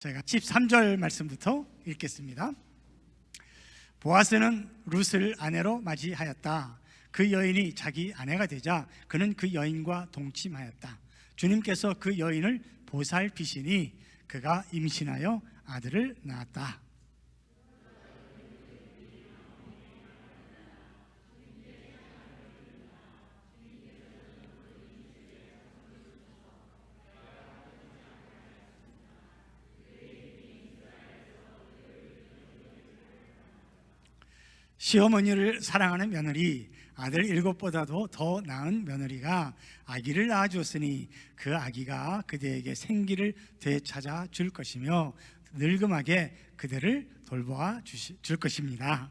제가 13절 말씀부터 읽겠습니다. 보아스는 룻을 아내로 맞이하였다. 그 여인이 자기 아내가 되자 그는 그 여인과 동침하였다. 주님께서 그 여인을 보살피시니 그가 임신하여 아들을 낳았다. 시어머니를 사랑하는 며느리, 아들 7보다도 더 나은 며느리가 아기를 낳아주었으니 그 아기가 그대에게 생기를 되찾아 줄 것이며 늙음하게 그대를 돌보아 줄 것입니다.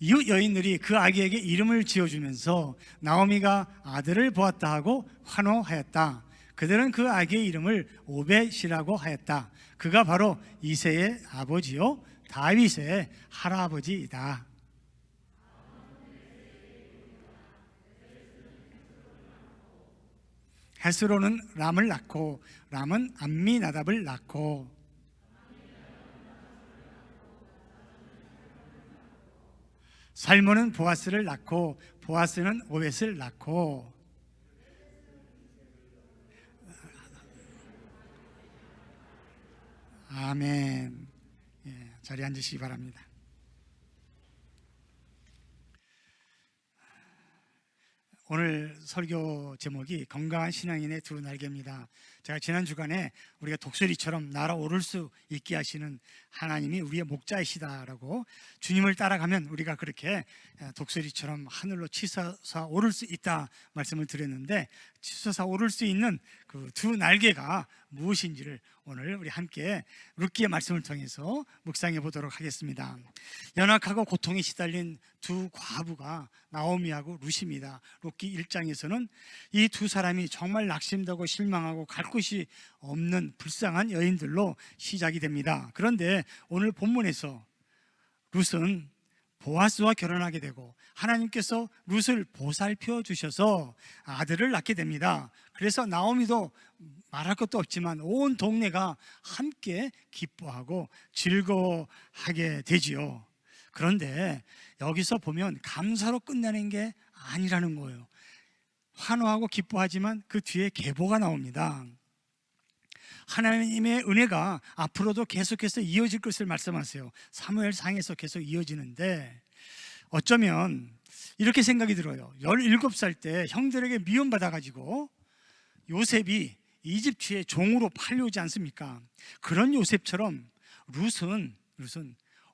이웃 여인들이 그 아기에게 이름을 지어주면서 나오미가 아들을 보았다 하고 환호하였다. 그들은 그 아기의 이름을 오벳이라고 하였다. 그가 바로 이새의 아버지요 다윗의 할아버지이다. 헤스로는 람을 낳고 람은 암미나답을 낳고 살몬은 보아스를 낳고 보아스는 오벳을 낳고 아멘. 자리에 앉으시기 바랍니다. 오늘 설교 제목이 건강한 신앙인의 두 날개입니다. 제가 지난 주간에 우리가 독수리처럼 날아오를 수 있게 하시는 하나님이 우리의 목자이시다라고, 주님을 따라가면 우리가 그렇게 독수리처럼 하늘로 치솟아 오를 수 있다 말씀을 드렸는데, 치솟아 오를 수 있는 그 두 날개가 무엇인지를 오늘 우리 함께 룻기의 말씀을 통해서 묵상해 보도록 하겠습니다. 연약하고 고통에 시달린 두 과부가 나오미하고 룻입니다. 룻기 1장에서는 이 두 사람이 정말 낙심되고 실망하고 갈 곳이 없는 불쌍한 여인들로 시작이 됩니다. 그런데 오늘 본문에서 룻은 보아스와 결혼하게 되고 하나님께서 룻을 보살펴 주셔서 아들을 낳게 됩니다. 그래서 나오미도 말할 것도 없지만 온 동네가 함께 기뻐하고 즐거워하게 되지요. 그런데 여기서 보면 감사로 끝나는 게 아니라는 거예요. 환호하고 기뻐하지만 그 뒤에 계보가 나옵니다. 하나님의 은혜가 앞으로도 계속해서 이어질 것을 말씀하세요. 사무엘상에서 계속 이어지는데, 어쩌면 이렇게 생각이 들어요. 17살 때 형들에게 미움받아가지고 요셉이 이집트의 종으로 팔려오지 않습니까? 그런 요셉처럼 룻은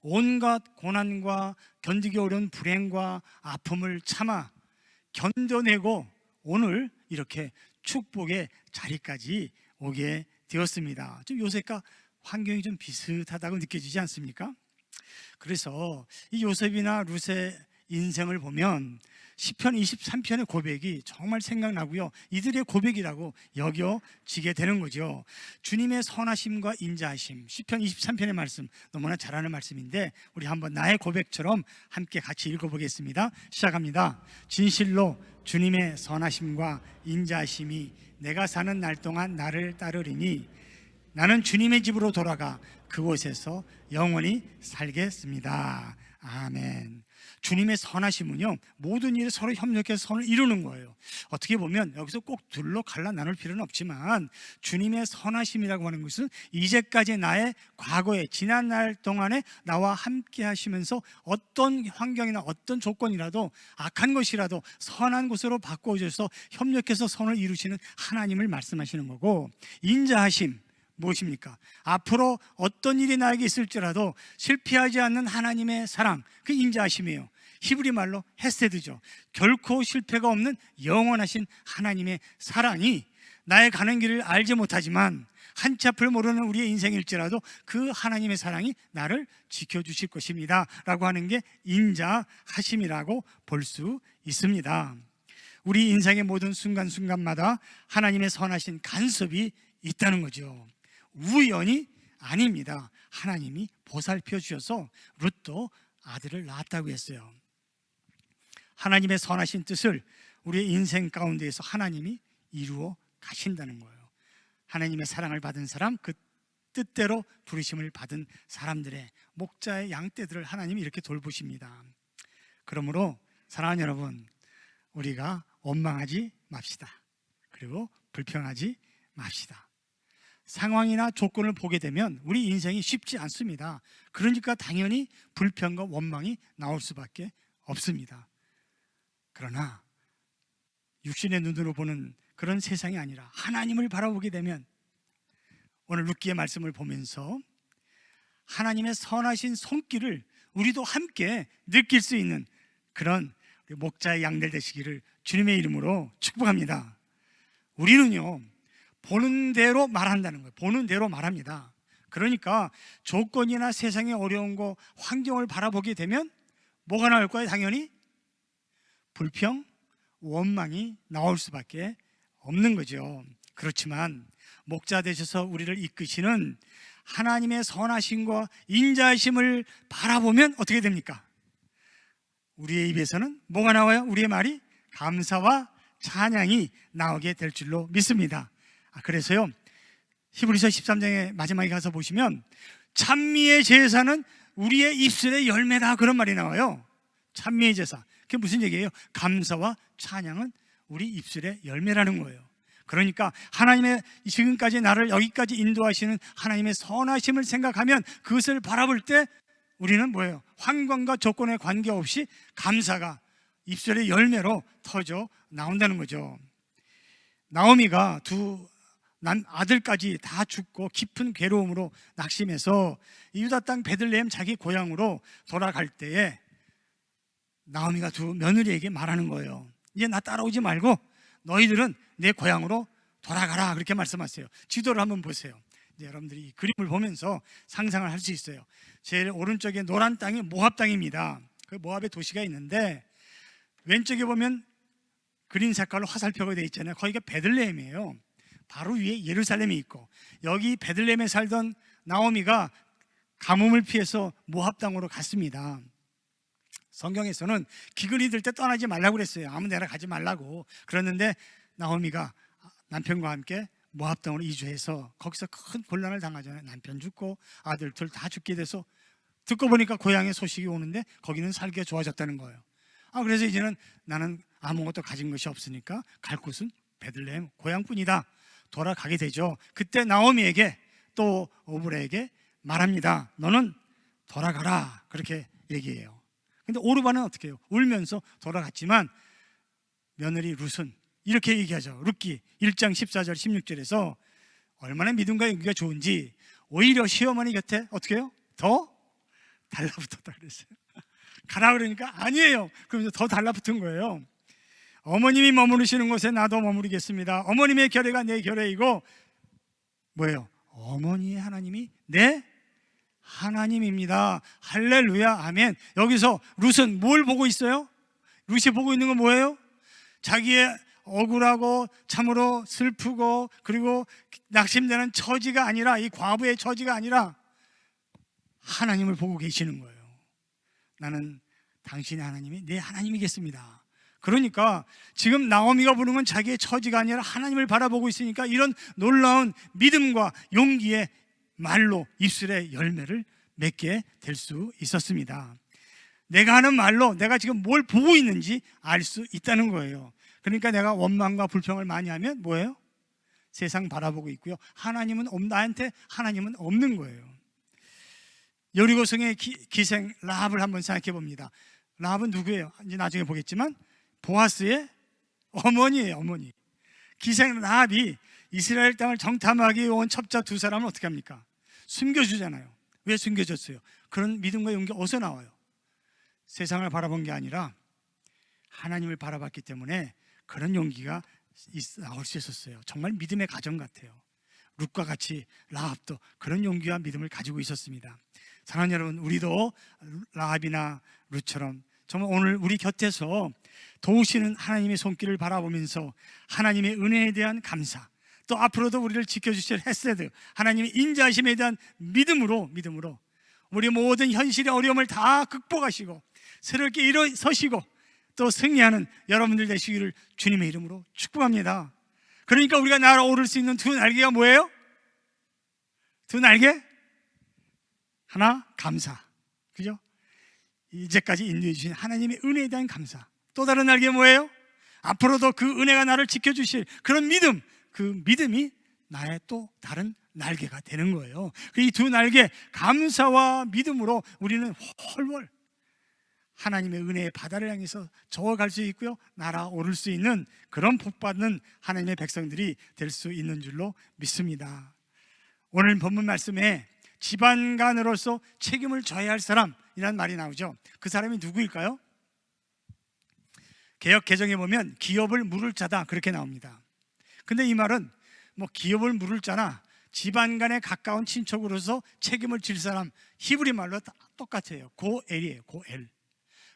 온갖 고난과 견디기 어려운 불행과 아픔을 참아 견뎌내고 오늘 이렇게 축복의 자리까지 오게 되었습니다. 좀 요셉과 환경이 좀 비슷하다고 느껴지지 않습니까? 그래서 이 요셉이나 룻의 인생을 보면 시편 23편의 고백이 정말 생각나고요, 이들의 고백이라고 여겨지게 되는 거죠. 주님의 선하심과 인자하심, 시편 23편의 말씀 너무나 잘 아는 말씀인데 우리 한번 나의 고백처럼 함께 같이 읽어보겠습니다. 시작합니다. 진실로 주님의 선하심과 인자하심이 내가 사는 날 동안 나를 따르리니 나는 주님의 집으로 돌아가 그곳에서 영원히 살겠습니다. 아멘. 주님의 선하심은요, 모든 일에 서로 협력해서 선을 이루는 거예요. 어떻게 보면 여기서 꼭 둘로 갈라 나눌 필요는 없지만 주님의 선하심이라고 하는 것은 이제까지 나의 과거에 지난 날 동안에 나와 함께 하시면서 어떤 환경이나 어떤 조건이라도 악한 것이라도 선한 것으로 바꿔주셔서 협력해서 선을 이루시는 하나님을 말씀하시는 거고, 인자하심 무엇입니까? 앞으로 어떤 일이 나에게 있을지라도 실패하지 않는 하나님의 사랑, 그 인자하심이에요. 히브리 말로 헤세드죠. 결코 실패가 없는 영원하신 하나님의 사랑이 나의 가는 길을 알지 못하지만 한치 앞을 모르는 우리의 인생일지라도 그 하나님의 사랑이 나를 지켜주실 것입니다 라고 하는 게 인자하심이라고 볼 수 있습니다. 우리 인생의 모든 순간순간마다 하나님의 선하신 간섭이 있다는 거죠. 우연이 아닙니다. 하나님이 보살펴 주셔서 룻도 아들을 낳았다고 했어요. 하나님의 선하신 뜻을 우리의 인생 가운데에서 하나님이 이루어 가신다는 거예요. 하나님의 사랑을 받은 사람, 그 뜻대로 부르심을 받은 사람들의 목자의 양떼들을 하나님이 이렇게 돌보십니다. 그러므로 사랑하는 여러분, 우리가 원망하지 맙시다. 그리고 불평하지 맙시다. 상황이나 조건을 보게 되면 우리 인생이 쉽지 않습니다. 그러니까 당연히 불평과 원망이 나올 수밖에 없습니다. 그러나 육신의 눈으로 보는 그런 세상이 아니라 하나님을 바라보게 되면, 오늘 룻기의 말씀을 보면서 하나님의 선하신 손길을 우리도 함께 느낄 수 있는 그런 목자의 양들 되시기를 주님의 이름으로 축복합니다. 우리는요, 보는 대로 말한다는 거예요. 보는 대로 말합니다. 그러니까 조건이나 세상의 어려운 거, 환경을 바라보게 되면 뭐가 나올 거예요? 당연히 불평, 원망이 나올 수밖에 없는 거죠. 그렇지만 목자 되셔서 우리를 이끄시는 하나님의 선하심과 인자하심을 바라보면 어떻게 됩니까? 우리의 입에서는 뭐가 나와요? 우리의 말이 감사와 찬양이 나오게 될 줄로 믿습니다. 그래서요, 히브리서 13장의 마지막에 가서 보시면 찬미의 제사는 우리의 입술의 열매다, 그런 말이 나와요. 찬미의 제사, 그게 무슨 얘기예요? 감사와 찬양은 우리 입술의 열매라는 거예요. 그러니까 하나님의 지금까지 나를 여기까지 인도하시는 하나님의 선하심을 생각하면, 그것을 바라볼 때 우리는 뭐예요? 환경과 조건에 관계없이 감사가 입술의 열매로 터져 나온다는 거죠. 나오미가 두 아들까지 다 죽고 깊은 괴로움으로 낙심해서 유다 땅 베들레헴 자기 고향으로 돌아갈 때에 나오미가 두 며느리에게 말하는 거예요. 이제 나 따라오지 말고 너희들은 내 고향으로 돌아가라, 그렇게 말씀하세요. 지도를 한번 보세요. 이제 여러분들이 이 그림을 보면서 상상을 할 수 있어요. 제일 오른쪽에 노란 땅이 모압 땅입니다. 그 모압의 도시가 있는데, 왼쪽에 보면 그린 색깔로 화살표가 되어 있잖아요. 거기가 베들레헴이에요. 바로 위에 예루살렘이 있고, 여기 베들레헴에 살던 나오미가 가뭄을 피해서 모압 땅으로 갔습니다. 성경에서는 기근이 들 때 떠나지 말라고 그랬어요. 아무 데나 가지 말라고. 그랬는데 나오미가 남편과 함께 모압 땅으로 이주해서 거기서 큰 곤란을 당하잖아요. 남편 죽고 아들 둘 다 죽게 돼서, 듣고 보니까 고향에 소식이 오는데 거기는 살기가 좋아졌다는 거예요. 그래서 이제는 나는 아무것도 가진 것이 없으니까 갈 곳은 베들레헴 고향뿐이다. 돌아가게 되죠. 그때 나오미에게, 또 오브레에게 말합니다. 너는 돌아가라, 그렇게 얘기해요. 근데 오르바는 어떻게 해요? 울면서 돌아갔지만 며느리 룻은 이렇게 얘기하죠. 룻기 1장 14절 16절에서 얼마나 믿음과 용기가 좋은지 오히려 시어머니 곁에 어떻게 해요? 더 달라붙었다 그랬어요. 가라 그러니까 아니에요. 그러면서 더 달라붙은 거예요. 어머님이 머무르시는 곳에 나도 머무르겠습니다. 어머님의 결례가 내 결례이고, 뭐예요? 어머니의 하나님이 내 하나님입니다. 할렐루야, 아멘. 여기서 룻은 뭘 보고 있어요? 룻이 보고 있는 건 뭐예요? 자기의 억울하고 참으로 슬프고 그리고 낙심되는 처지가 아니라, 이 과부의 처지가 아니라 하나님을 보고 계시는 거예요. 나는 당신의 하나님이 내 하나님이겠습니다. 그러니까 지금 나오미가 부르는 건 자기의 처지가 아니라 하나님을 바라보고 있으니까 이런 놀라운 믿음과 용기의 말로 입술의 열매를 맺게 될 수 있었습니다. 내가 하는 말로 내가 지금 뭘 보고 있는지 알 수 있다는 거예요. 그러니까 내가 원망과 불평을 많이 하면 뭐예요? 세상 바라보고 있고요, 나한테 하나님은 없는 거예요. 여리고성의 기생 라합을 한번 생각해 봅니다. 라합은 누구예요? 이제 나중에 보겠지만 보아스의 어머니예요. 어머니. 기생 라합이 이스라엘 땅을 정탐하기 온 첩자 두 사람을 어떻게 합니까? 숨겨주잖아요. 왜 숨겨줬어요? 그런 믿음과 용기 어디서 나와요? 세상을 바라본 게 아니라 하나님을 바라봤기 때문에 그런 용기가 나올 수 있었어요. 정말 믿음의 가정 같아요. 룻과 같이 라합도 그런 용기와 믿음을 가지고 있었습니다. 사랑하는 여러분, 우리도 라합이나 룻처럼 정말 오늘 우리 곁에서 도우시는 하나님의 손길을 바라보면서 하나님의 은혜에 대한 감사, 또 앞으로도 우리를 지켜주실 헤세드, 하나님의 인자하심에 대한 믿음으로 우리 모든 현실의 어려움을 다 극복하시고 새롭게 일어서시고 또 승리하는 여러분들 되시기를 주님의 이름으로 축복합니다. 그러니까 우리가 날아오를 수 있는 두 날개가 뭐예요? 두 날개? 하나, 감사. 그죠? 이제까지 인도해 주신 하나님의 은혜에 대한 감사. 또 다른 날개 뭐예요? 앞으로도 그 은혜가 나를 지켜주실 그런 믿음. 그 믿음이 나의 또 다른 날개가 되는 거예요. 이 두 날개, 감사와 믿음으로 우리는 훨훨 하나님의 은혜의 바다를 향해서 저어갈 수 있고요, 날아오를 수 있는 그런 복받는 하나님의 백성들이 될 수 있는 줄로 믿습니다. 오늘 본문 말씀에 집안간으로서 책임을 져야 할 사람이라는 말이 나오죠. 그 사람이 누구일까요? 개역 개정에 보면 기업을 물을 자다 그렇게 나옵니다. 근데 이 말은 뭐 기업을 물을 자나 집안간에 가까운 친척으로서 책임을 질 사람, 히브리 말로 똑같아요. 고엘이에요. 고엘.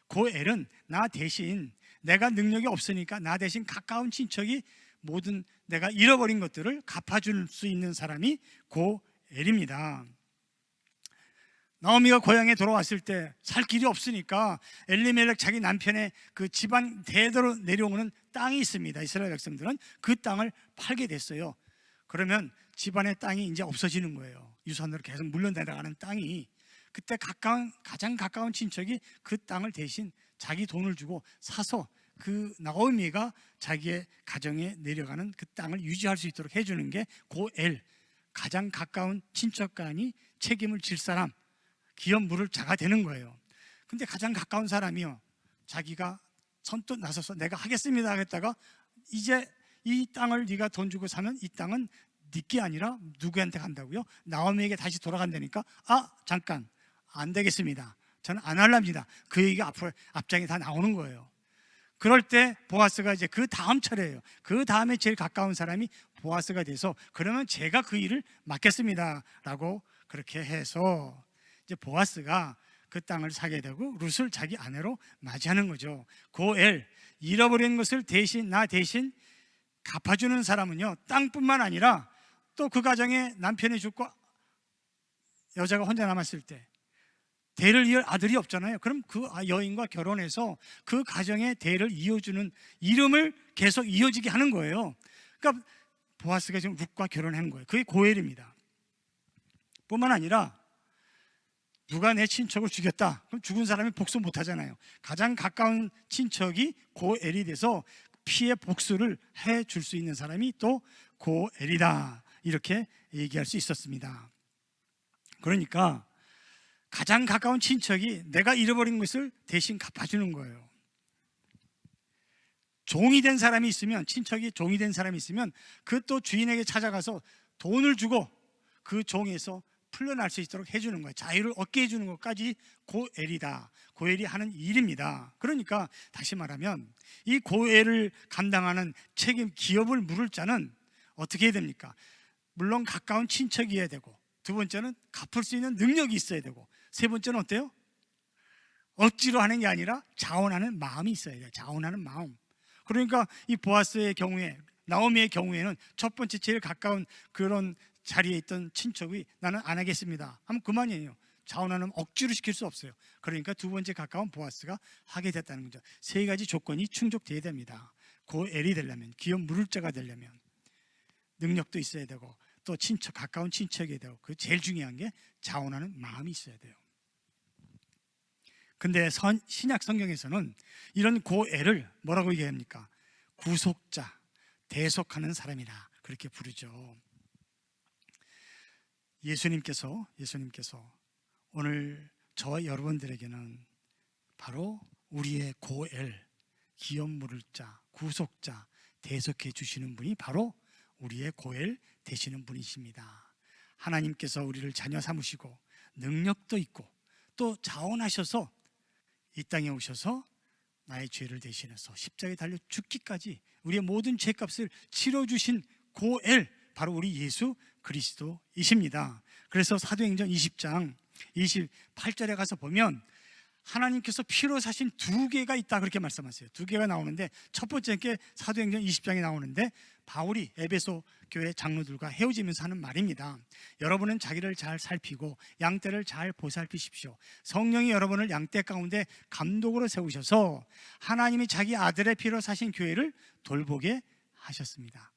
고엘은 나 대신, 내가 능력이 없으니까 나 대신 가까운 친척이 모든 내가 잃어버린 것들을 갚아줄 수 있는 사람이 고엘입니다. 나오미가 고향에 돌아왔을 때 살 길이 없으니까 엘리멜렉 자기 남편의 그 집안 대대로 내려오는 땅이 있습니다. 이스라엘 백성들은 그 땅을 팔게 됐어요. 그러면 집안의 땅이 이제 없어지는 거예요. 유산으로 계속 물려내려가는 땅이. 그때 가장 가까운 친척이 그 땅을 대신 자기 돈을 주고 사서 그 나오미가 자기의 가정에 내려가는 그 땅을 유지할 수 있도록 해주는 게 고엘, 가장 가까운 친척간이 책임을 질 사람, 기업 물을 자가 되는 거예요. 근데 가장 가까운 사람이요, 자기가 선뜻 나서서 내가 하겠습니다 하겠다가 이제 이 땅을 네가 돈 주고 사면 이 땅은 네게 아니라 누구한테 간다고요? 나오미에게 다시 돌아간다니까, 잠깐 안 되겠습니다, 저는 안 할랍니다. 그 얘기가 앞으로 앞장에 다 나오는 거예요. 그럴 때 보아스가 이제 그 다음 차례예요. 그 다음에 제일 가까운 사람이 보아스가 돼서 그러면 제가 그 일을 맡겠습니다 라고 그렇게 해서 이제 보아스가 그 땅을 사게 되고 룻을 자기 아내로 맞이하는 거죠. 고엘, 잃어버린 것을 나 대신 갚아주는 사람은요, 땅뿐만 아니라 또 그 가정에 남편이 죽고 여자가 혼자 남았을 때 대를 이을 아들이 없잖아요. 그럼 그 여인과 결혼해서 그 가정의 대를 이어주는 이름을 계속 이어지게 하는 거예요. 그러니까 보아스가 지금 룻과 결혼한 거예요. 그게 고엘입니다. 뿐만 아니라 누가 내 친척을 죽였다, 그럼 죽은 사람이 복수 못 하잖아요. 가장 가까운 친척이 고엘이 돼서 피해 복수를 해줄 수 있는 사람이 또 고엘이다, 이렇게 얘기할 수 있었습니다. 그러니까 가장 가까운 친척이 내가 잃어버린 것을 대신 갚아주는 거예요. 종이 된 사람이 있으면, 친척이 종이 된 사람이 있으면 그 또 주인에게 찾아가서 돈을 주고 그 종에서 풀려날 수 있도록 해주는 거예요. 자유를 얻게 해주는 것까지 고엘이다, 고엘이 하는 일입니다. 그러니까 다시 말하면 이 고엘을 감당하는 책임, 기업을 물을 자는 어떻게 해야 됩니까? 물론 가까운 친척이어야 되고, 두 번째는 갚을 수 있는 능력이 있어야 되고, 세 번째는 어때요? 억지로 하는 게 아니라 자원하는 마음이 있어야 돼요. 자원하는 마음. 그러니까 이 보아스의 경우에, 나오미의 경우에는 첫 번째 제일 가까운 그런 자리에 있던 친척이 나는 안 하겠습니다 하면 그만이에요. 자원하는 억지로 시킬 수 없어요. 그러니까 두 번째 가까운 보아스가 하게 됐다는 거죠. 세 가지 조건이 충족돼야 됩니다. 고엘이 되려면, 기업 물을 자가 되려면 능력도 있어야 되고, 또 친척, 가까운 친척이 되고, 그 제일 중요한 게 자원하는 마음이 있어야 돼요. 근데 신약 성경에서는 이런 고엘을 뭐라고 얘기합니까? 구속자, 대속하는 사람이라 그렇게 부르죠. 예수님께서 오늘 저와 여러분들에게는 바로 우리의 고엘, 기업 물을 자, 구속자, 대속해 주시는 분이 바로 우리의 고엘 되시는 분이십니다. 하나님께서 우리를 자녀 삼으시고 능력도 있고 또 자원하셔서 이 땅에 오셔서 나의 죄를 대신해서 십자가에 달려 죽기까지 우리의 모든 죄값을 치러주신 고엘, 바로 우리 예수 그리스도이십니다. 그래서 사도행전 20장 28절에 가서 보면 하나님께서 피로 사신 두 개가 있다 그렇게 말씀하세요. 두 개가 나오는데 첫 번째 게 사도행전 20장에 나오는데 바울이 에베소 교회 장로들과 헤어지면서 하는 말입니다. 여러분은 자기를 잘 살피고 양떼를 잘 보살피십시오. 성령이 여러분을 양떼 가운데 감독으로 세우셔서 하나님이 자기 아들의 피로 사신 교회를 돌보게 하셨습니다.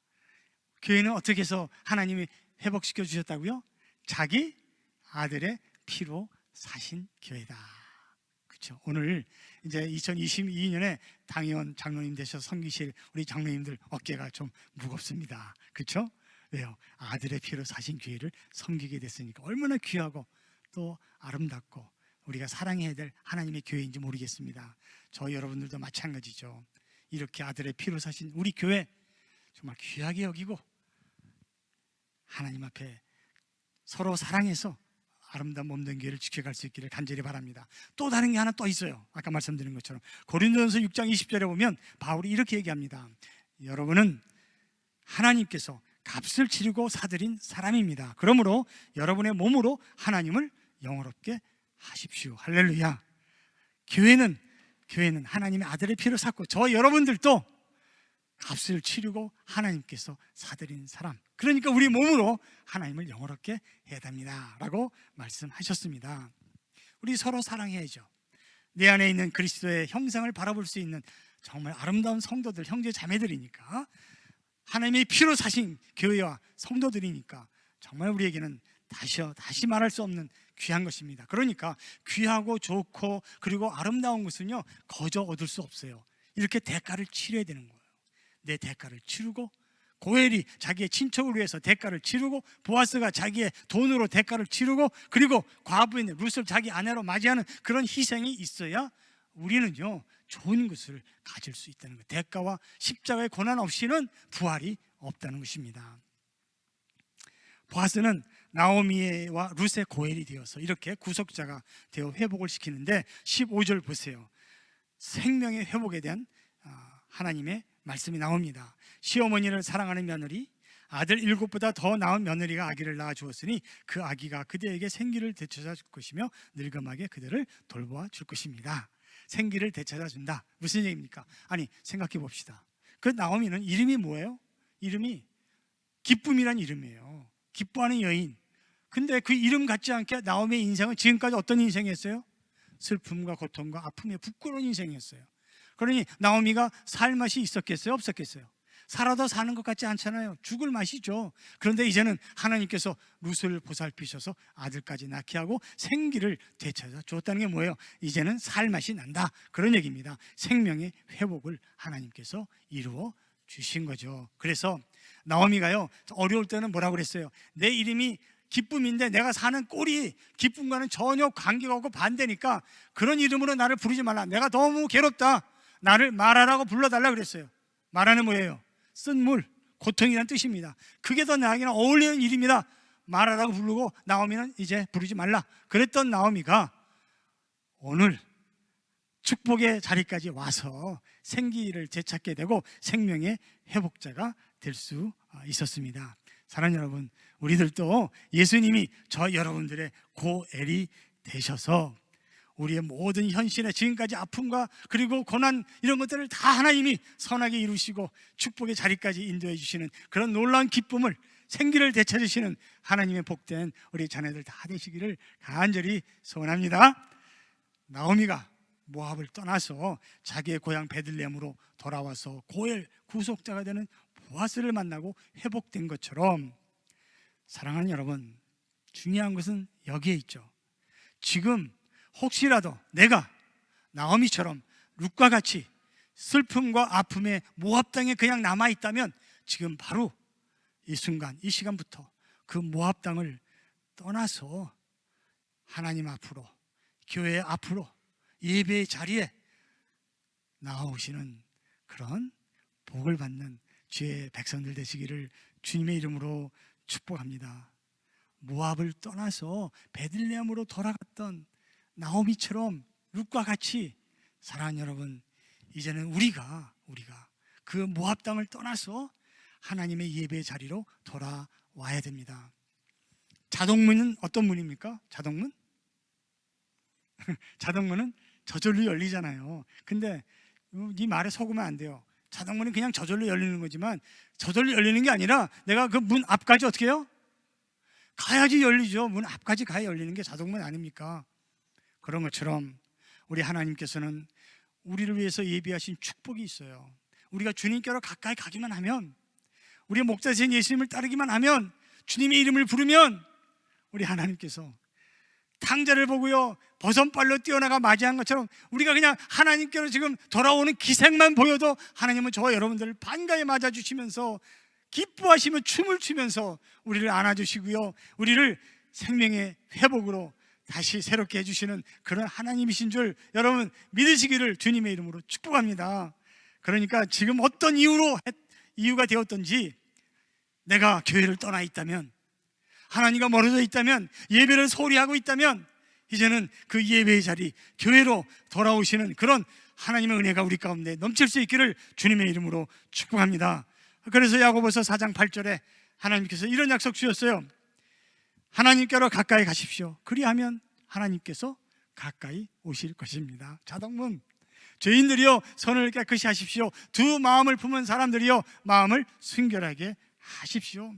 교회는 어떻게 해서 하나님이 회복시켜 주셨다고요? 자기 아들의 피로 사신 교회다. 그렇죠? 오늘 이제 2022년에 당의원 장로님 되셔서 섬기실 우리 장로님들 어깨가 좀 무겁습니다. 그렇죠? 왜요? 아들의 피로 사신 교회를 섬기게 됐으니까 얼마나 귀하고 또 아름답고 우리가 사랑해야 될 하나님의 교회인지 모르겠습니다. 저 여러분들도 마찬가지죠. 이렇게 아들의 피로 사신 우리 교회 정말 귀하게 여기고 하나님 앞에 서로 사랑해서 아름다운 몸된 교회를 지켜갈 수 있기를 간절히 바랍니다. 또 다른 게 하나 또 있어요. 아까 말씀드린 것처럼 고린도전서 6장 20절에 보면 바울이 이렇게 얘기합니다. 여러분은 하나님께서 값을 치르고 사들인 사람입니다. 그러므로 여러분의 몸으로 하나님을 영화롭게 하십시오. 할렐루야. 교회는 하나님의 아들의 피로 샀고 저 여러분들도 값을 치르고 하나님께서 사들인 사람, 그러니까 우리 몸으로 하나님을 영화롭게 해야 됩니다 라고 말씀하셨습니다. 우리 서로 사랑해야죠. 내 안에 있는 그리스도의 형상을 바라볼 수 있는 정말 아름다운 성도들, 형제 자매들이니까, 하나님의 피로 사신 교회와 성도들이니까 정말 우리에게는 다시 말할 수 없는 귀한 것입니다. 그러니까 귀하고 좋고 그리고 아름다운 것은요 거저 얻을 수 없어요. 이렇게 대가를 치러야 되는 거예요. 내 대가를 치르고, 고엘이 자기의 친척을 위해서 대가를 치르고, 보아스가 자기의 돈으로 대가를 치르고, 그리고 과부인 룻을 자기 아내로 맞이하는 그런 희생이 있어야 우리는요 좋은 것을 가질 수 있다는 것. 대가와 십자가의 고난 없이는 부활이 없다는 것입니다. 보아스는 나오미와 룻의 고엘이 되어서 이렇게 구속자가 되어 회복을 시키는데 15절 보세요. 생명의 회복에 대한 하나님의 말씀이 나옵니다. 시어머니를 사랑하는 며느리, 아들 7보다 더 나은 며느리가 아기를 낳아 주었으니 그 아기가 그대에게 생기를 되찾아 줄 것이며 늙음하게 그대를 돌보아 줄 것입니다. 생기를 되찾아 준다. 무슨 얘기입니까? 아니, 생각해 봅시다. 그 나오미는 이름이 뭐예요? 이름이 기쁨이란 이름이에요. 기뻐하는 여인. 근데 그 이름 같지 않게 나오미의 인생은 지금까지 어떤 인생이었어요? 슬픔과 고통과 아픔의 부끄러운 인생이었어요. 그러니 나오미가 살 맛이 있었겠어요? 없었겠어요? 살아도 사는 것 같지 않잖아요. 죽을 맛이죠. 그런데 이제는 하나님께서 룻을 보살피셔서 아들까지 낳게 하고 생기를 되찾아 줬다는 게 뭐예요? 이제는 살 맛이 난다, 그런 얘기입니다. 생명의 회복을 하나님께서 이루어 주신 거죠. 그래서 나오미가요 어려울 때는 뭐라고 그랬어요? 내 이름이 기쁨인데 내가 사는 꼴이 기쁨과는 전혀 관계가 없고 반대니까 그런 이름으로 나를 부르지 말라. 내가 너무 괴롭다. 나를 마라라고 불러달라 그랬어요. 마라는 뭐예요? 쓴물, 고통이라는 뜻입니다. 그게 더 나에게는 어울리는 이름이다. 마라라고 부르고 나오미는 이제 부르지 말라. 그랬던 나오미가 오늘 축복의 자리까지 와서 생기를 되찾게 되고 생명의 회복자가 될 수 있었습니다. 사랑하는 여러분, 우리들도 예수님이 저 여러분들의 고엘이 되셔서 우리의 모든 현실에 지금까지 아픔과 그리고 고난 이런 것들을 다 하나님이 선하게 이루시고 축복의 자리까지 인도해 주시는 그런 놀라운 기쁨을, 생기를 되찾으시는 하나님의 복된 우리 자녀들 다 되시기를 간절히 소원합니다. 나오미가 모압을 떠나서 자기의 고향 베들레헴으로 돌아와서 고엘 구속자가 되는 보아스를 만나고 회복된 것처럼, 사랑하는 여러분, 중요한 것은 여기에 있죠. 지금 혹시라도 내가 나오미처럼 룻과 같이 슬픔과 아픔의 모압 땅에 그냥 남아 있다면 지금 바로 이 순간, 이 시간부터 그 모압 땅을 떠나서 하나님 앞으로, 교회 앞으로, 예배의 자리에 나오시는 그런 복을 받는 주의 백성들 되시기를 주님의 이름으로 축복합니다. 모압을 떠나서 베들레헴으로 돌아갔던 나오미처럼 룻과 같이, 사랑하는 여러분, 이제는 우리가 그 모압 땅을 떠나서 하나님의 예배의 자리로 돌아와야 됩니다. 자동문은 어떤 문입니까? 자동문? 자동문은 저절로 열리잖아요. 근데 이 말에 속으면 안 돼요. 자동문이 그냥 저절로 열리는 거지만 저절로 열리는 게 아니라 내가 그 문 앞까지 어떻게 해요? 가야지 열리죠. 문 앞까지 가야 열리는 게 자동문 아닙니까? 그런 것처럼 우리 하나님께서는 우리를 위해서 예비하신 축복이 있어요. 우리가 주님께로 가까이 가기만 하면, 우리 목자신 예수님을 따르기만 하면, 주님의 이름을 부르면 우리 하나님께서 탕자를 보고요 버선발로 뛰어나가 맞이한 것처럼 우리가 그냥 하나님께로 지금 돌아오는 기색만 보여도 하나님은 저와 여러분들을 반가이 맞아주시면서 기뻐하시며 춤을 추면서 우리를 안아주시고요, 우리를 생명의 회복으로 다시 새롭게 해주시는 그런 하나님이신 줄 여러분 믿으시기를 주님의 이름으로 축복합니다. 그러니까 지금 어떤 이유가 되었던지 내가 교회를 떠나 있다면, 하나님과 멀어져 있다면, 예배를 소홀히 하고 있다면 이제는 그 예배의 자리, 교회로 돌아오시는 그런 하나님의 은혜가 우리 가운데 넘칠 수 있기를 주님의 이름으로 축복합니다. 그래서 야고보서 4장 8절에 하나님께서 이런 약속 주셨어요. 하나님께로 가까이 가십시오. 그리하면 하나님께서 가까이 오실 것입니다. 자동문. 죄인들이여 선을 깨끗이 하십시오. 두 마음을 품은 사람들이여 마음을 순결하게 하십시오.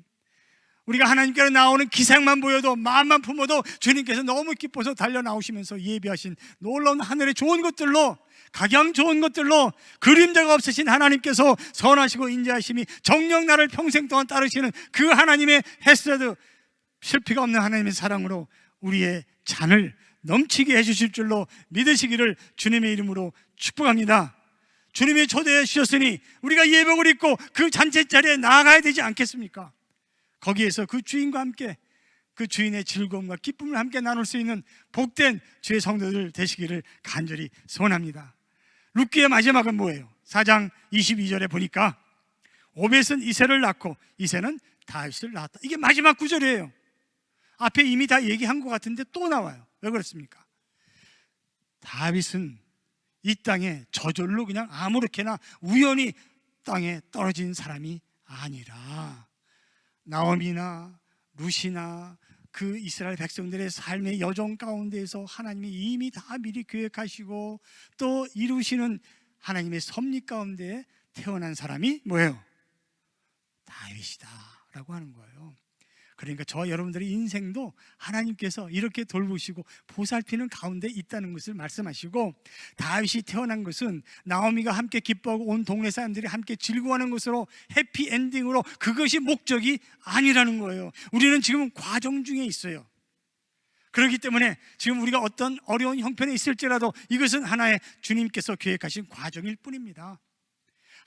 우리가 하나님께로 나오는 기색만 보여도, 마음만 품어도 주님께서 너무 기뻐서 달려 나오시면서 예비하신 놀라운 하늘의 좋은 것들로, 각양 좋은 것들로, 그림자가 없으신 하나님께서 선하시고 인자하심이 정녕 나를 평생 동안 따르시는 그 하나님의 헤세드, 실패가 없는 하나님의 사랑으로 우리의 잔을 넘치게 해주실 줄로 믿으시기를 주님의 이름으로 축복합니다. 주님의 초대해 주셨으니 우리가 예복을 입고 그 잔치 자리에 나아가야 되지 않겠습니까? 거기에서 그 주인과 함께 그 주인의 즐거움과 기쁨을 함께 나눌 수 있는 복된 주의 성도들 되시기를 간절히 소원합니다. 룻기의 마지막은 뭐예요? 4장 22절에 보니까 오벳은 이새를 낳고 이새는 다윗을 낳았다. 이게 마지막 구절이에요. 앞에 이미 다 얘기한 것 같은데 또 나와요. 왜 그렇습니까? 다윗은 이 땅에 저절로 그냥 아무렇게나 우연히 땅에 떨어진 사람이 아니라 나오미나 룻이나 그 이스라엘 백성들의 삶의 여정 가운데에서 하나님이 이미 다 미리 계획하시고 또 이루시는 하나님의 섭리 가운데 태어난 사람이 뭐예요? 다윗이다 라고 하는 거예요. 그러니까 저와 여러분들의 인생도 하나님께서 이렇게 돌보시고 보살피는 가운데 있다는 것을 말씀하시고, 다윗이 태어난 것은 나오미가 함께 기뻐하고 온 동네 사람들이 함께 즐거워하는 것으로 해피엔딩으로, 그것이 목적이 아니라는 거예요. 우리는 지금 과정 중에 있어요. 그렇기 때문에 지금 우리가 어떤 어려운 형편에 있을지라도 이것은 하나의 주님께서 계획하신 과정일 뿐입니다.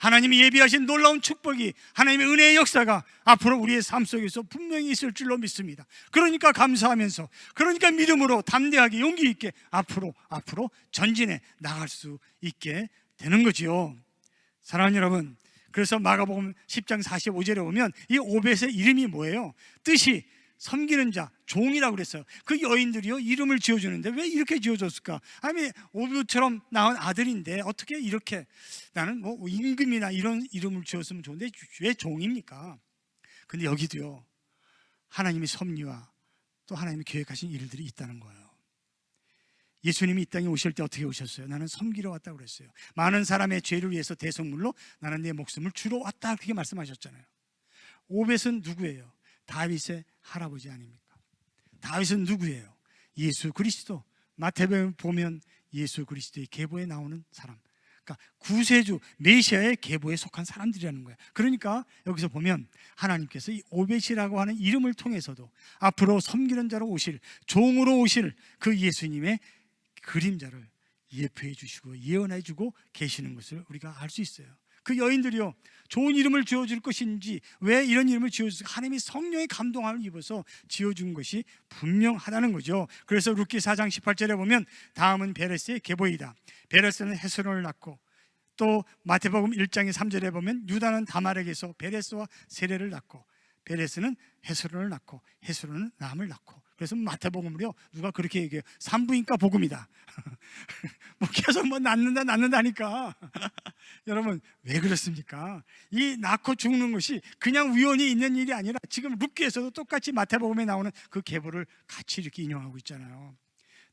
하나님이 예비하신 놀라운 축복이, 하나님의 은혜의 역사가 앞으로 우리의 삶 속에서 분명히 있을 줄로 믿습니다. 그러니까 감사하면서, 그러니까 믿음으로 담대하게 용기 있게 앞으로 전진해 나갈 수 있게 되는 거지요. 사랑하는 여러분, 그래서 마가복음 10장 45절에 보면 이 오벳의 이름이 뭐예요? 뜻이 섬기는 자, 종이라고 그랬어요. 그 여인들이요 이름을 지어주는데 왜 이렇게 지어줬을까? 아니 오벳처럼 낳은 아들인데 어떻게 이렇게, 나는 뭐 임금이나 이런 이름을 지었으면 좋은데 왜 종입니까? 근데 여기도요 하나님의 섭리와 또 하나님이 계획하신 일들이 있다는 거예요. 예수님이 이 땅에 오실 때 어떻게 오셨어요? 나는 섬기러 왔다고 그랬어요. 많은 사람의 죄를 위해서 대속물로 나는 내 목숨을 주러 왔다, 그렇게 말씀하셨잖아요. 오벳은 누구예요? 다윗의 할아버지 아닙니까? 다윗은 누구예요? 예수 그리스도. 마태복음 보면 예수 그리스도의 계보에 나오는 사람, 그러니까 구세주 메시아의 계보에 속한 사람들이라는 거예요. 그러니까 여기서 보면 하나님께서 이 오벳이라고 하는 이름을 통해서도 앞으로 섬기는 자로 오실, 종으로 오실 그 예수님의 그림자를 예표해 주시고 예언해 주고 계시는 것을 우리가 알 수 있어요. 그 여인들이요 좋은 이름을 지어줄 것인지, 왜 이런 이름을 지어줄까? 하나님이 성령의 감동함을 입어서 지어준 것이 분명하다는 거죠. 그래서 룻기 4장 18절에 보면 다음은 베레스의 계보이다. 베레스는 헤스론을 낳고, 또 마태복음 1장의 3절에 보면 유다는 다말에게서 베레스와 세레를 낳고, 베레스는 헤스론을 낳고 헤스론은 람을 낳고. 그래서 마태복음으로요 누가 그렇게 얘기해요. 산부인과 복음이다. 뭐 계속 뭐 낳는다니까. 여러분 왜 그렇습니까? 이 낳고 죽는 것이 그냥 우연히 있는 일이 아니라 지금 룻기에서도 똑같이 마태복음에 나오는 그 계보를 같이 이렇게 인용하고 있잖아요.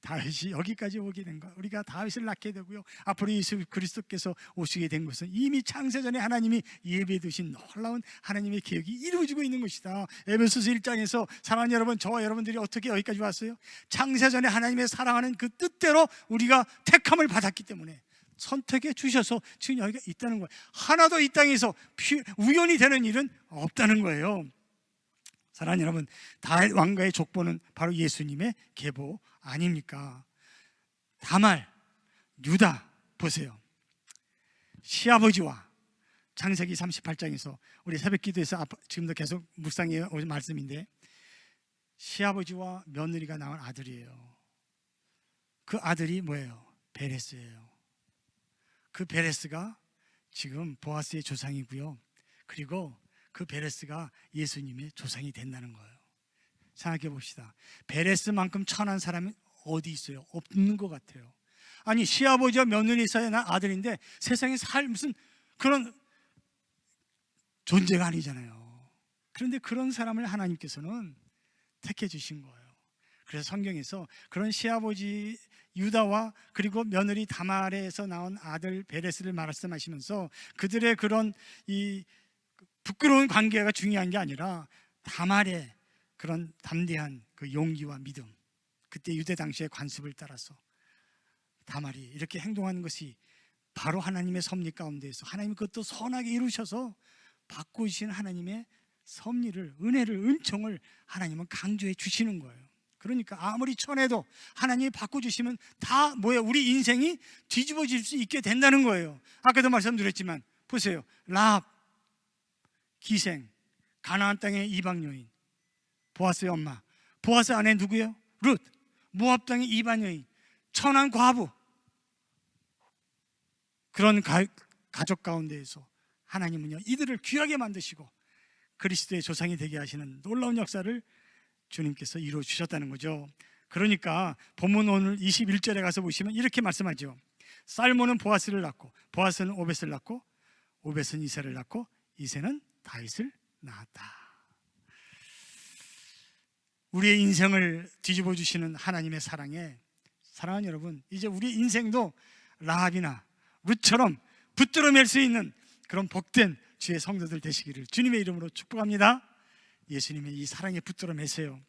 다윗이 여기까지 오게 된 것, 우리가 다윗을 낳게 되고요, 앞으로 예수 그리스도께서 오시게 된 것은 이미 창세전에 하나님이 예비해 두신 놀라운 하나님의 계획이 이루어지고 있는 것이다. 에베소서 1장에서 사랑하는 여러분, 저와 여러분들이 어떻게 여기까지 왔어요? 창세전에 하나님의 사랑하는 그 뜻대로 우리가 택함을 받았기 때문에 선택해 주셔서 지금 여기가 있다는 거예요. 하나도 이 땅에서 우연히 되는 일은 없다는 거예요. 사랑하는 여러분, 다윗 왕가의 족보는 바로 예수님의 계보 아닙니까? 다말, 유다 보세요. 시아버지와 창세기 38장에서 우리 새벽 기도에서 지금도 계속 묵상해 오신 말씀인데, 시아버지와 며느리가 낳은 아들이에요. 그 아들이 뭐예요? 베레스예요. 그 베레스가 지금 보아스의 조상이고요, 그리고 그 베레스가 예수님의 조상이 된다는 거예요. 생각해 봅시다. 베레스만큼 천한 사람이 어디 있어요? 없는 것 같아요. 아니, 시아버지와 며느리 있어야 난 아들인데 세상에 살 무슨 그런 존재가 아니잖아요. 그런데 그런 사람을 하나님께서는 택해 주신 거예요. 그래서 성경에서 그런 시아버지 유다와 그리고 며느리 다말에서 나온 아들 베레스를 말씀하시면서 그들의 그런 이 부끄러운 관계가 중요한 게 아니라 다말의 그런 담대한 그 용기와 믿음, 그때 유대 당시의 관습을 따라서 다말이 이렇게 행동하는 것이 바로 하나님의 섭리 가운데에서 하나님이 그것도 선하게 이루셔서 바꾸신 하나님의 섭리를, 은혜를, 은총을 하나님은 강조해 주시는 거예요. 그러니까 아무리 천해도 하나님이 바꿔주시면 다 뭐예요? 우리 인생이 뒤집어질 수 있게 된다는 거예요. 아까도 말씀드렸지만 보세요. 라합, 기생, 가나안 땅의 이방 여인, 보아스의 엄마, 보아스 아내 누구예요? 룻, 모압 땅의 이방 여인, 천한 과부. 그런 가족 가운데에서 하나님은요, 이들을 귀하게 만드시고 그리스도의 조상이 되게 하시는 놀라운 역사를 주님께서 이루어 주셨다는 거죠. 그러니까 본문 오늘 21절에 가서 보시면 이렇게 말씀하죠. 살몬은 보아스를 낳고, 보아스는 오벳을 낳고, 오벳은 이새를 낳고, 이새는 다윗을 낳았다. 우리의 인생을 뒤집어 주시는 하나님의 사랑에, 사랑하는 여러분, 이제 우리의 인생도 라합이나 룻처럼 붙들어 맬 수 있는 그런 복된 주의 성도들 되시기를 주님의 이름으로 축복합니다. 예수님의 이 사랑에 붙들어 매세요.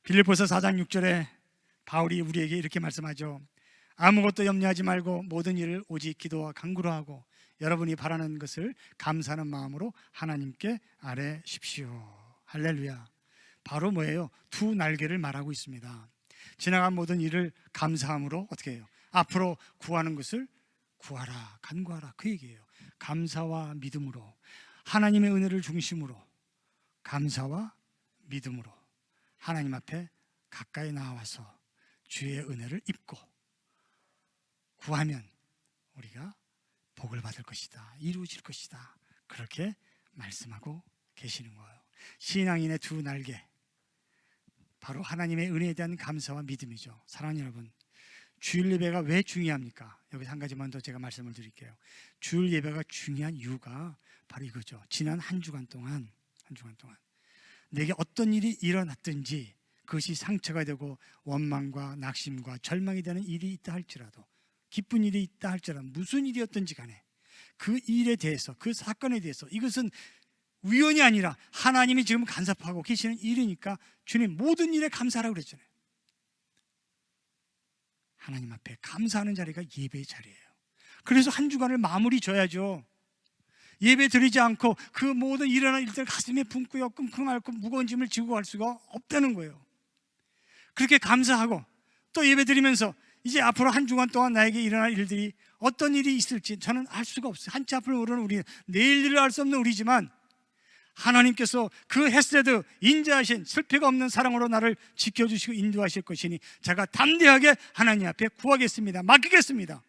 빌립보서 4장 6절에 바울이 우리에게 이렇게 말씀하죠. 아무것도 염려하지 말고 모든 일을 오직 기도와 간구로 하고 여러분이 바라는 것을 감사하는 마음으로 하나님께 아뢰십시오. 할렐루야. 바로 뭐예요? 두 날개를 말하고 있습니다. 지나간 모든 일을 감사함으로 어떻게 해요? 앞으로 구하는 것을 구하라, 간구하라, 그 얘기예요. 감사와 믿음으로, 하나님의 은혜를 중심으로, 감사와 믿음으로 하나님 앞에 가까이 나와서 주의 은혜를 입고 구하면 우리가 복을 받을 것이다, 이루어질 것이다, 그렇게 말씀하고 계시는 거예요. 신앙인의 두 날개, 바로 하나님의 은혜에 대한 감사와 믿음이죠. 사랑하는 여러분, 주일 예배가 왜 중요합니까? 여기서 한 가지만 더 제가 말씀을 드릴게요. 주일 예배가 중요한 이유가 바로 이거죠. 지난 한 주간 동안 내게 어떤 일이 일어났든지 그것이 상처가 되고 원망과 낙심과 절망이 되는 일이 있다 할지라도, 기쁜 일이 있다 할지라도, 무슨 일이었든지 간에 그 일에 대해서, 그 사건에 대해서, 이것은 우연이 아니라 하나님이 지금 간섭하고 계시는 일이니까 주님 모든 일에 감사하라고 그랬잖아요. 하나님 앞에 감사하는 자리가 예배의 자리예요. 그래서 한 주간을 마무리 져야죠. 예배 드리지 않고 그 모든 일어난 일들 가슴에 품고요, 끙끙 앓고 무거운 짐을 지고 갈 수가 없다는 거예요. 그렇게 감사하고 또 예배 드리면서 이제 앞으로 한 주간 동안 나에게 일어날 일들이 어떤 일이 있을지 저는 알 수가 없어요. 한치 앞을 모르는 우리, 내일 일을 알 수 없는 우리지만 하나님께서 그 헤세드, 인자하신 슬피가 없는 사랑으로 나를 지켜주시고 인도하실 것이니 제가 담대하게 하나님 앞에 구하겠습니다, 맡기겠습니다.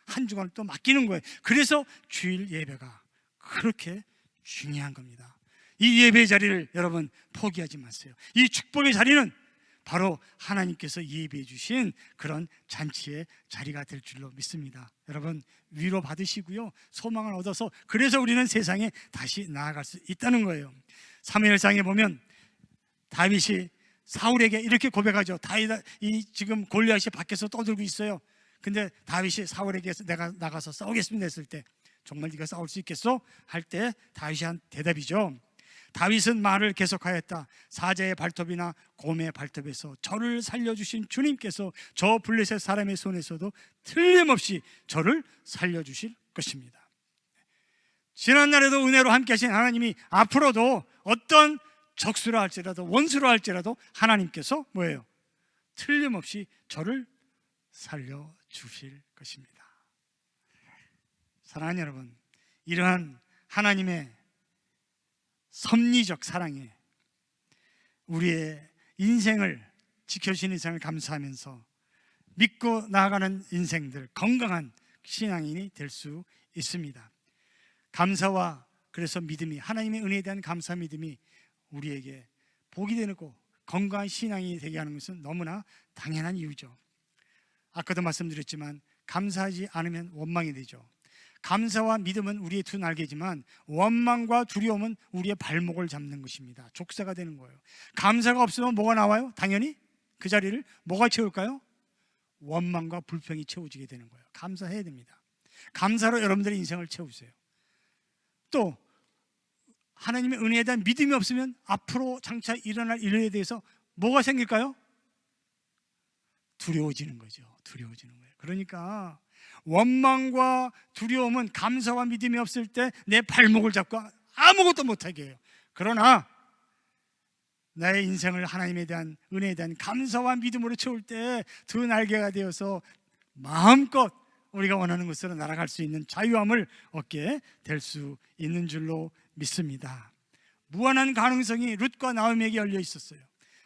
한 주간을 또 맡기는 거예요. 그래서 주일 예배가 그렇게 중요한 겁니다. 이 예배의 자리를 여러분 포기하지 마세요. 이 축복의 자리는 바로 하나님께서 예비해 주신 그런 잔치의 자리가 될 줄로 믿습니다. 여러분 위로 받으시고요, 소망을 얻어서 그래서 우리는 세상에 다시 나아갈 수 있다는 거예요. 사무엘상에 보면 다윗이 사울에게 이렇게 고백하죠. 다윗이 지금 골리앗이 밖에서 떠들고 있어요. 근데 다윗이 사울에게 내가 나가서 싸우겠습니다 했을 때, 정말 네가 싸울 수 있겠어? 할 때 다윗이 한 대답이죠. 다윗은 말을 계속하였다. 사자의 발톱이나 곰의 발톱에서 저를 살려주신 주님께서 저 블레셋 사람의 손에서도 틀림없이 저를 살려주실 것입니다. 지난날에도 은혜로 함께 하신 하나님이 앞으로도 어떤 적수라 할지라도 원수라 할지라도 하나님께서 뭐예요? 틀림없이 저를 살려주실 것입니다. 사랑하는 여러분, 이러한 하나님의 섭리적 사랑에 우리의 인생을 지켜주신 인생을 감사하면서 믿고 나아가는 인생들, 건강한 신앙인이 될 수 있습니다. 감사와 그래서 믿음이, 하나님의 은혜에 대한 감사 믿음이 우리에게 복이 되고 건강한 신앙이 되게 하는 것은 너무나 당연한 이유죠. 아까도 말씀드렸지만 감사하지 않으면 원망이 되죠. 감사와 믿음은 우리의 두 날개지만 원망과 두려움은 우리의 발목을 잡는 것입니다. 족쇄가 되는 거예요. 감사가 없으면 뭐가 나와요? 당연히 그 자리를 뭐가 채울까요? 원망과 불평이 채워지게 되는 거예요. 감사해야 됩니다. 감사로 여러분들의 인생을 채우세요. 또 하나님의 은혜에 대한 믿음이 없으면 앞으로 장차 일어날 일에 대해서 뭐가 생길까요? 두려워지는 거죠. 두려워지는 거예요. 그러니까 원망과 두려움은 감사와 믿음이 없을 때 내 발목을 잡고 아무것도 못하게 해요. 그러나 나의 인생을 하나님에 대한 은혜에 대한 감사와 믿음으로 채울 때 두 날개가 되어서 마음껏 우리가 원하는 곳으로 날아갈 수 있는 자유함을 얻게 될 수 있는 줄로 믿습니다. 무한한 가능성이 룻과 나오미에게 열려 있었어요.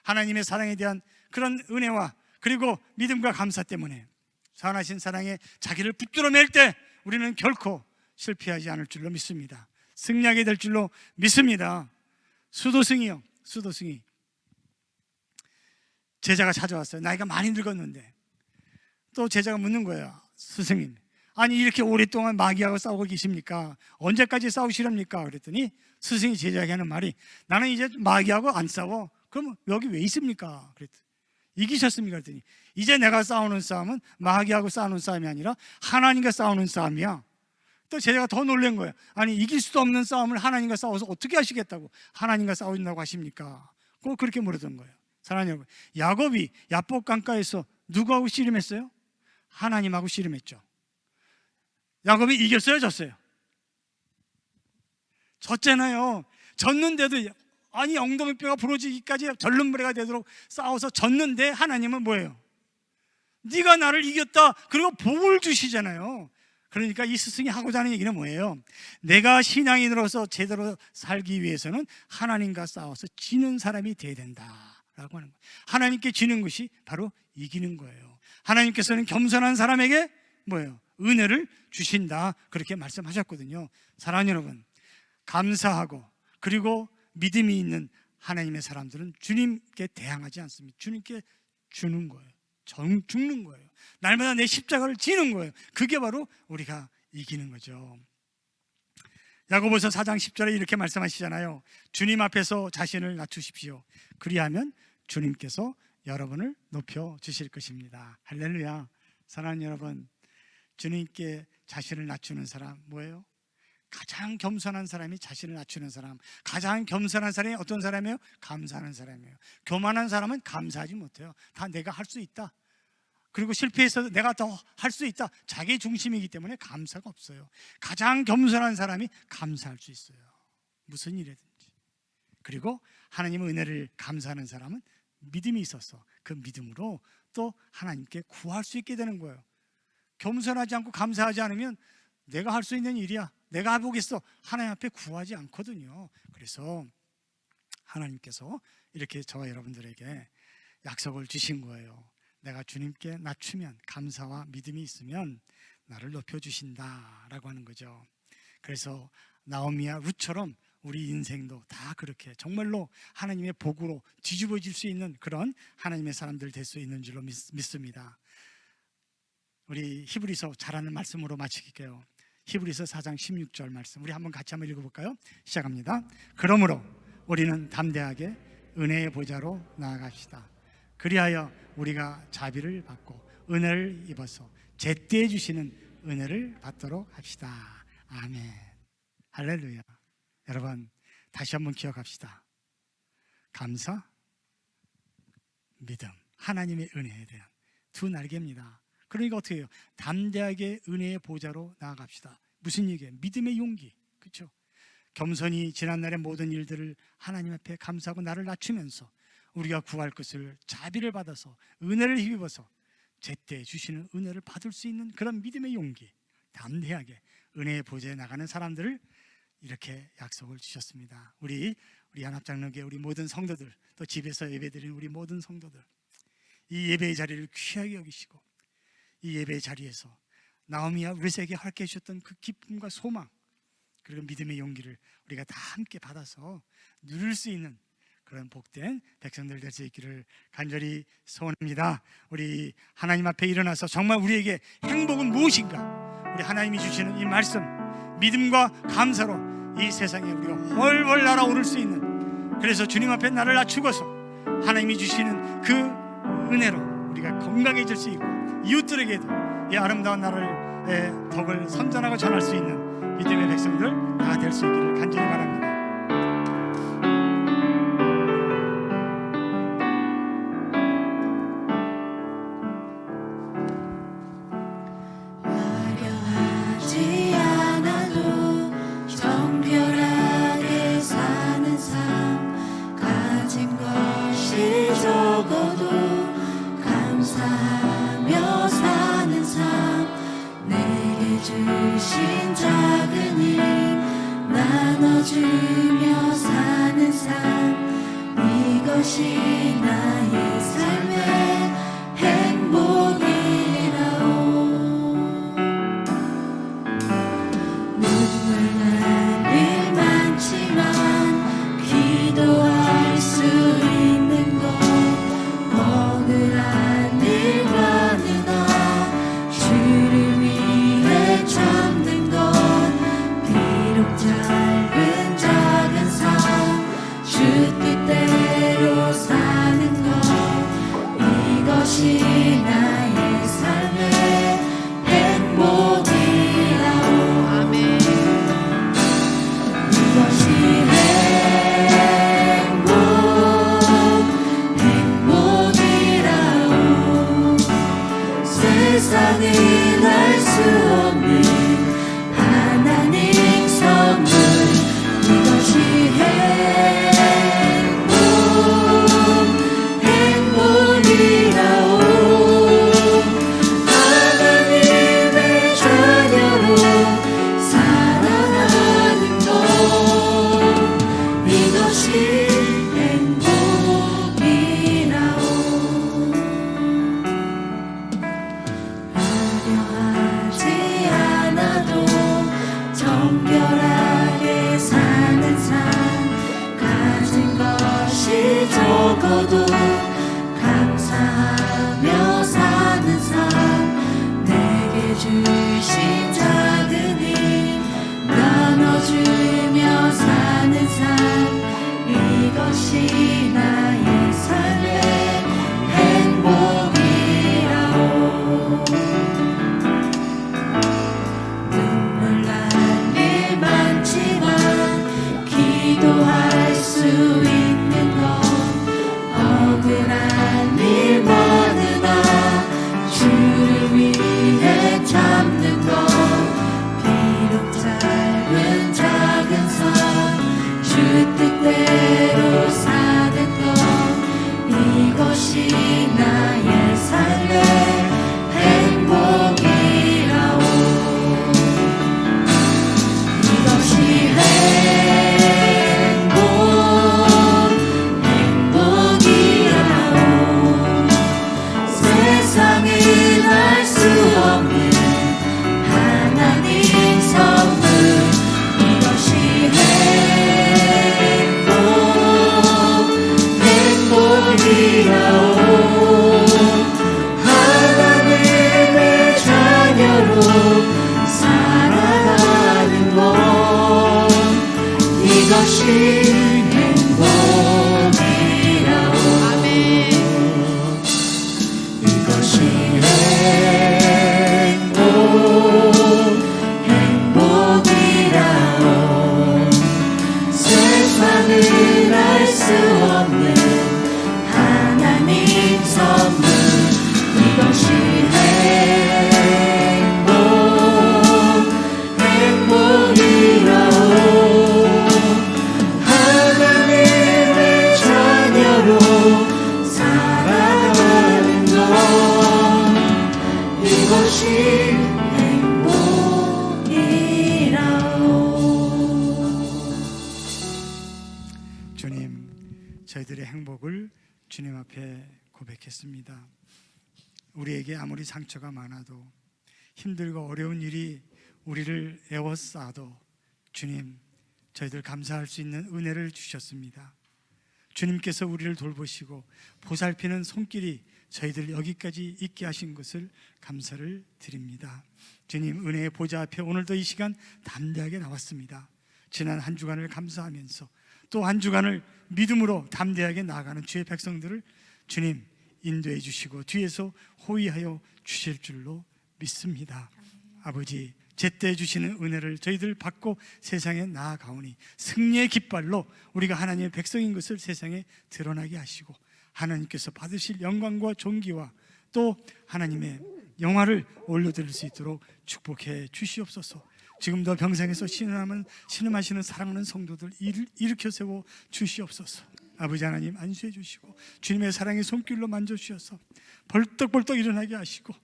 하나님의 사랑에 대한 그런 은혜와 그리고 믿음과 감사 때문에 선하신 사랑에 자기를 붙들어 맬 때 우리는 결코 실패하지 않을 줄로 믿습니다. 승리하게 될 줄로 믿습니다. 수도승이요, 수도승이 제자가 찾아왔어요. 나이가 많이 늙었는데 또 제자가 묻는 거예요. 스승님, 아니 이렇게 오랫동안 마귀하고 싸우고 계십니까? 언제까지 싸우시렵니까? 그랬더니 스승이 제자에게 하는 말이, 나는 이제 마귀하고 안 싸워. 그럼 여기 왜 있습니까? 그랬더니 이기셨습니까? 그랬더니 이제 내가 싸우는 싸움은 마귀하고 싸우는 싸움이 아니라 하나님과 싸우는 싸움이야. 또 제자가 더 놀란 거예요. 아니 이길 수도 없는 싸움을 하나님과 싸워서 어떻게 하시겠다고 하나님과 싸운다고 하십니까? 꼭 그렇게 물었던 거예요. 사랑하는 여러분, 야곱이 야복 강가에서 누구하고 씨름했어요? 하나님하고 씨름했죠. 야곱이 이겼어요, 졌어요? 졌잖아요. 졌는데도 아니 엉덩이뼈가 부러지기까지 절름머리가 되도록 싸워서 졌는데 하나님은 뭐예요? 네가 나를 이겼다, 그리고 복을 주시잖아요. 그러니까 이 스승이 하고자 하는 얘기는 뭐예요? 내가 신앙인으로서 제대로 살기 위해서는 하나님과 싸워서 지는 사람이 돼야 된다라고 하는 거예요. 하나님께 지는 것이 바로 이기는 거예요. 하나님께서는 겸손한 사람에게 뭐예요? 은혜를 주신다, 그렇게 말씀하셨거든요. 사랑하는 여러분, 감사하고 그리고 믿음이 있는 하나님의 사람들은 주님께 대항하지 않습니다. 주님께 주는 거예요. 죽는 거예요. 날마다 내 십자가를 지는 거예요. 그게 바로 우리가 이기는 거죠. 야고보서 4장 10절에 이렇게 말씀하시잖아요. 주님 앞에서 자신을 낮추십시오. 그리하면 주님께서 여러분을 높여주실 것입니다. 할렐루야. 사랑하는 여러분, 주님께 자신을 낮추는 사람 뭐예요? 가장 겸손한 사람이 자신을 낮추는 사람. 가장 겸손한 사람이 어떤 사람이에요? 감사하는 사람이에요. 교만한 사람은 감사하지 못해요. 다 내가 할 수 있다, 그리고 실패했어도 내가 더 할 수 있다, 자기 중심이기 때문에 감사가 없어요. 가장 겸손한 사람이 감사할 수 있어요, 무슨 일이든지. 그리고 하나님의 은혜를 감사하는 사람은 믿음이 있어서 그 믿음으로 또 하나님께 구할 수 있게 되는 거예요. 겸손하지 않고 감사하지 않으면 내가 할 수 있는 일이야, 내가 해보겠어, 하나님 앞에 구하지 않거든요. 그래서 하나님께서 이렇게 저와 여러분들에게 약속을 주신 거예요. 내가 주님께 낮추면, 감사와 믿음이 있으면 나를 높여주신다라고 하는 거죠. 그래서 나오미와 룻처럼 우리 인생도 다 그렇게 정말로 하나님의 복으로 뒤집어질 수 있는 그런 하나님의 사람들 될 수 있는 줄로 믿습니다. 우리 히브리서 잘하는 말씀으로 마치게요. 히브리서 4장 16절 말씀 우리 한번 같이 한번 읽어볼까요? 시작합니다. 그러므로 우리는 담대하게 은혜의 보좌로 나아갑시다. 그리하여 우리가 자비를 받고 은혜를 입어서 제때 주시는 은혜를 받도록 합시다. 아멘. 할렐루야. 여러분, 다시 한번 기억합시다. 감사, 믿음, 하나님의 은혜에 대한 두 날개입니다. 그러니까 어떻게 해요? 담대하게 은혜의 보좌로 나아갑시다. 무슨 얘기예요? 믿음의 용기, 그렇죠? 겸손히 지난날의 모든 일들을 하나님 앞에 감사하고 나를 낮추면서 우리가 구할 것을 자비를 받아서 은혜를 힘입어서 제때 주시는 은혜를 받을 수 있는 그런 믿음의 용기, 담대하게 은혜의 보좌에 나가는 사람들을 이렇게 약속을 주셨습니다. 우리 한합장로교회 우리 모든 성도들, 또 집에서 예배드리는 우리 모든 성도들, 이 예배의 자리를 귀하게 여기시고 이 예배의 자리에서 나오미와 룻에게 허락해 주셨던 그 기쁨과 소망, 그리고 믿음의 용기를 우리가 다 함께 받아서 누릴 수 있는 그런 복된 백성들 될 수 있기를 간절히 소원합니다. 우리 하나님 앞에 일어나서 정말 우리에게 행복은 무엇인가, 우리 하나님이 주시는 이 말씀 믿음과 감사로 이 세상에 우리가 훨훨 날아오를 수 있는, 그래서 주님 앞에 나를 낮추고서 하나님이 주시는 그 은혜로 우리가 건강해질 수 있고 이웃들에게도 이 아름다운 나라의 덕을 선전하고 전할 수 있는 믿음의 백성들 다 될 수 있기를 간절히 바랍니다. 화려하지 않아도 정결하게 사는 삶, 가진 것이 적어도 감사하며 사는 삶, 내게 주신 작은 힘 나눠주며 사는 삶, 이것이 나의 삶의 행복이라오. 눈물 날 일 많지만 기도할 수 있는 것, 억울한 일 많으나 주를 위해 참는 것, 비록 짧은 작은 삶, 주 뜻대로 사는 것, 이것이 나의 삶의 행복이라오. 아멘. 이것이 행복이라오. 세상은 알 수 없는 하나님 선물, 이것이 행복이라오. 하나님의 자녀로 살아가는 것, 이것이 행복이라오. 화려하지 않아도 정결하게 사는 삶, 가진 것이 적어도 감사하며 사는 삶, 내게 주신 작은 힘 나눠주며 사는 삶, 이것이 나의 삶의 행복이라오. 눈물 날 일 많지만 기도할 수 있는 것, 억울한 일 많으나 주를 위해 참는 것, 비록 짧은 작은 삶, 주 뜻대로 사는 것, 이것이 나의 삶의 행복이라오. 이것이 행복이라오. 세상은 알 수 없는 하나님 선물, 이것이 행복이라오. 하나님의 자녀로 살아가는 것, 이것이 행복이라오. 주님 앞에 고백했습니다. 우리에게 아무리 상처가 많아도 힘들고 어려운 일이 우리를 애워싸도 주님, 저희들 감사할 수 있는 은혜를 주셨습니다. 주님께서 우리를 돌보시고 보살피는 손길이 저희들 여기까지 있게 하신 것을 감사를 드립니다. 주님, 은혜의 보좌 앞에 오늘도 이 시간 담대하게 나왔습니다. 지난 한 주간을 감사하면서 또 한 주간을 믿음으로 담대하게 나아가는 주의 백성들을 주님 인도해 주시고 뒤에서 호위하여 주실 줄로 믿습니다. 아버지, 제때 주시는 은혜를 저희들 받고 세상에 나아가오니 승리의 깃발로 우리가 하나님의 백성인 것을 세상에 드러나게 하시고 하나님께서 받으실 영광과 존귀와 또 하나님의 영화를 올려드릴 수 있도록 축복해 주시옵소서. 지금도 병상에서 신음하시는 사랑하는 성도들 일으켜 세워 주시옵소서. 아버지 하나님, 안수해 주시고 주님의 사랑의 손길로 만져주셔서 벌떡벌떡 일어나게 하시고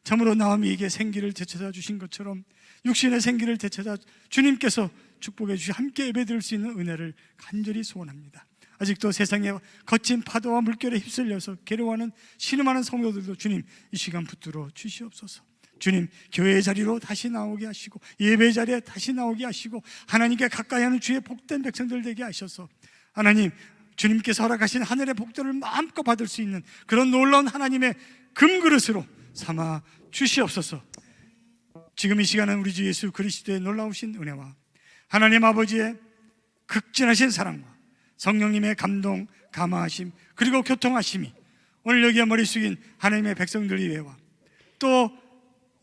참으로 나오미에게 생기를 되찾아 주신 것처럼 육신의 생기를 되찾아 주님께서 축복해 주시 함께 예배드릴 수 있는 은혜를 간절히 소원합니다. 아직도 세상의 거친 파도와 물결에 휩쓸려서 괴로워하는 신음하는 성도들도 주님 이 시간 붙들어 주시옵소서. 주님, 교회의 자리로 다시 나오게 하시고 예배 자리에 다시 나오게 하시고 하나님께 가까이 하는 주의 복된 백성들 되게 하셔서 하나님, 주님께서 허락하신 하늘의 복들을 마음껏 받을 수 있는 그런 놀라운 하나님의 금그릇으로 삼아 주시옵소서. 지금 이 시간은 우리 주 예수 그리스도의 놀라우신 은혜와 하나님 아버지의 극진하신 사랑과 성령님의 감동, 감화하심 그리고 교통하심이 오늘 여기에 머리 숙인 하나님의 백성들 위에와 또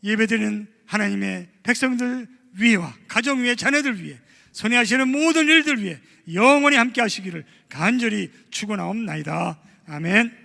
예배드리는 하나님의 백성들 위에와 가정 위에 자녀들 위에 손에 하시는 모든 일들 위에 영원히 함께 하시기를 간절히 축원하옵나이다. 아멘.